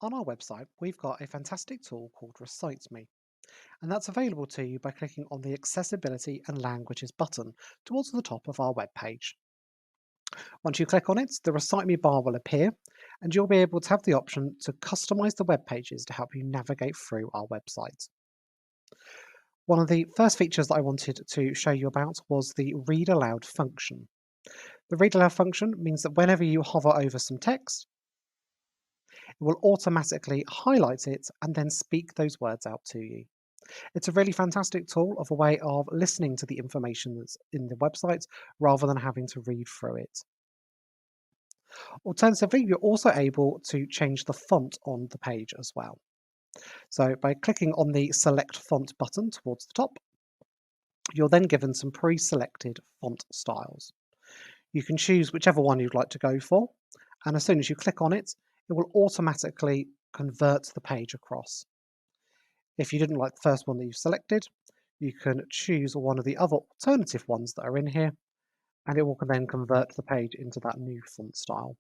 On our website, we've got a fantastic tool called Recite Me, and that's available to you by clicking on the Accessibility and Languages button towards the top of our web page. Once you click on it, the Recite Me bar will appear, and you'll be able to have the option to customize the web pages to help you navigate through our website. One of the first features that I wanted to show you about was the Read Aloud function. The Read Aloud function means that whenever you hover over some text, it will automatically highlight it and then speak those words out to you. It's a really fantastic tool of a way of listening to the information that's in the website rather than having to read through it. Alternatively, you're also able to change the font on the page as well. So by clicking on the Select Font button towards the top, you're then given some pre-selected font styles. You can choose whichever one you'd like to go for, and as soon as you click on it, it will automatically convert the page across. If you didn't like the first one that you've selected, you can choose one of the other alternative ones that are in here, and it will then convert the page into that new font style.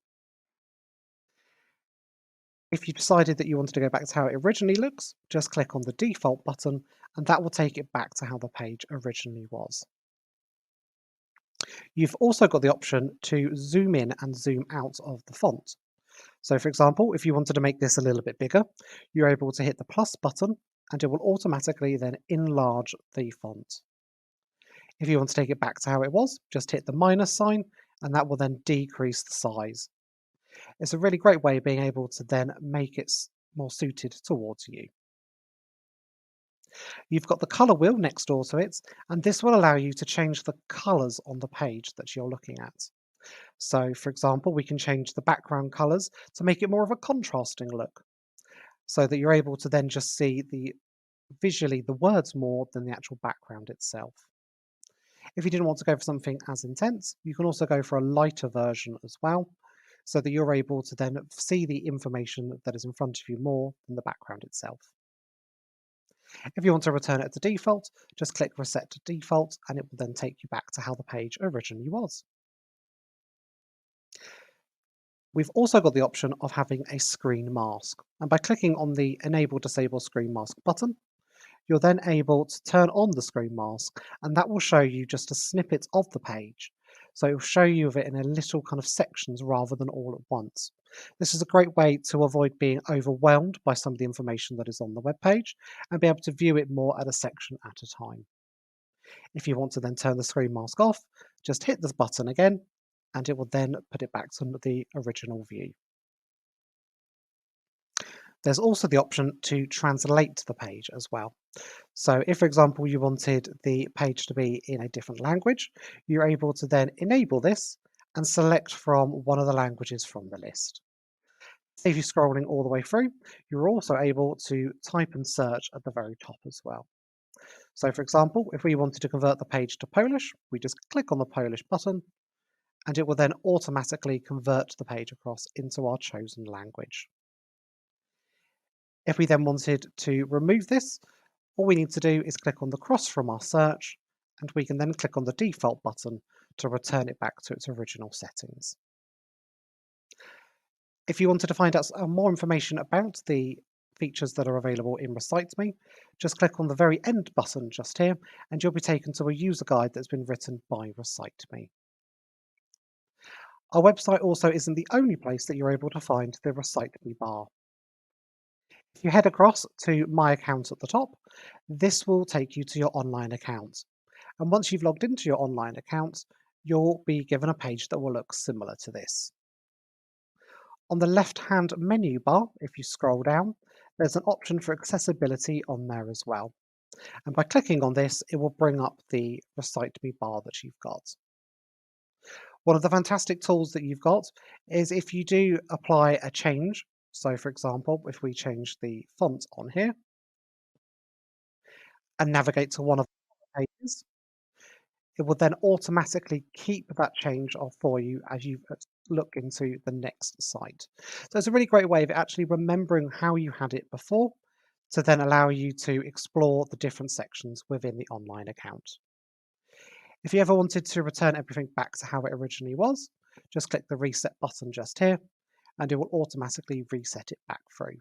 If you decided that you wanted to go back to how it originally looks, just click on the default button, and that will take it back to how the page originally was. You've also got the option to zoom in and zoom out of the font. So for example, if you wanted to make this a little bit bigger, you're able to hit the plus button and it will automatically then enlarge the font. If you want to take it back to how it was, just hit the minus sign and that will then decrease the size. It's a really great way of being able to then make it more suited towards you. You've got the color wheel next door to it, and this will allow you to change the colors on the page that you're looking at. So for example, we can change the background colors to make it more of a contrasting look, so that you're able to then just see visually the words more than the actual background itself. If you didn't want to go for something as intense, you can also go for a lighter version as well, so that you're able to then see the information that is in front of you more than the background itself. If you want to return it to default, just click Reset to Default and it will then take you back to how the page originally was. We've also got the option of having a screen mask, and by clicking on the Enable Disable Screen Mask button, you're then able to turn on the screen mask, and that will show you just a snippet of the page. So it will show you of it in a little kind of sections rather than all at once. This is a great way to avoid being overwhelmed by some of the information that is on the web page and be able to view it more at a section at a time. If you want to then turn the screen mask off, just hit this button again and it will then put it back to the original view. There's also the option to translate the page as well. So if, for example, you wanted the page to be in a different language, you're able to then enable this and select from one of the languages from the list. If you're scrolling all the way through, you're also able to type and search at the very top as well. So for example, if we wanted to convert the page to Polish, we just click on the Polish button and it will then automatically convert the page across into our chosen language. If we then wanted to remove this, all we need to do is click on the cross from our search, and we can then click on the default button to return it back to its original settings. If you wanted to find out more information about the features that are available in Recite Me, just click on the very end button just here, and you'll be taken to a user guide that's been written by Recite Me. Our website also isn't the only place that you're able to find the Recite Me bar. If you head across to My Account at the top, this will take you to your online account. And once you've logged into your online account, you'll be given a page that will look similar to this. On the left-hand menu bar, if you scroll down, there's an option for accessibility on there as well. And by clicking on this, it will bring up the Recite Me bar that you've got. One of the fantastic tools that you've got is if you do apply a change. So for example, if we change the font on here and navigate to one of the pages, it will then automatically keep that change off for you as you look into the next site. So it's a really great way of actually remembering how you had it before to then allow you to explore the different sections within the online account. If you ever wanted to return everything back to how it originally was, just click the reset button just here and it will automatically reset it back through.